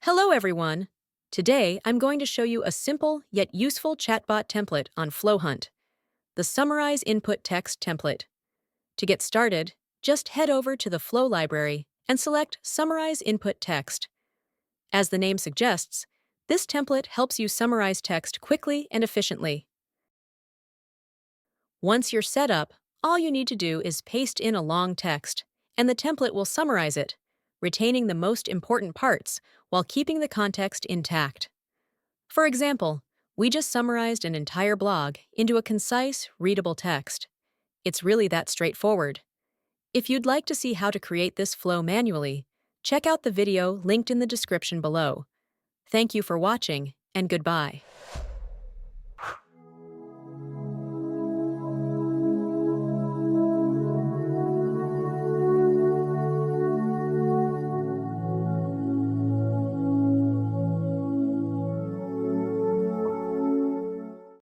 Hello, everyone. Today, I'm going to show you a simple yet useful chatbot template on FlowHunt, the Summarize Input Text template. To get started, just head over to the Flow library and select Summarize Input Text. As the name suggests, this template helps you summarize text quickly and efficiently. Once you're set up, all you need to do is paste in a long text, and the template will summarize it, retaining the most important parts while keeping the context intact. For example, we just summarized an entire blog into a concise, readable text. It's really that straightforward. If you'd like to see how to create this flow manually, check out the video linked in the description below. Thank you for watching, and goodbye.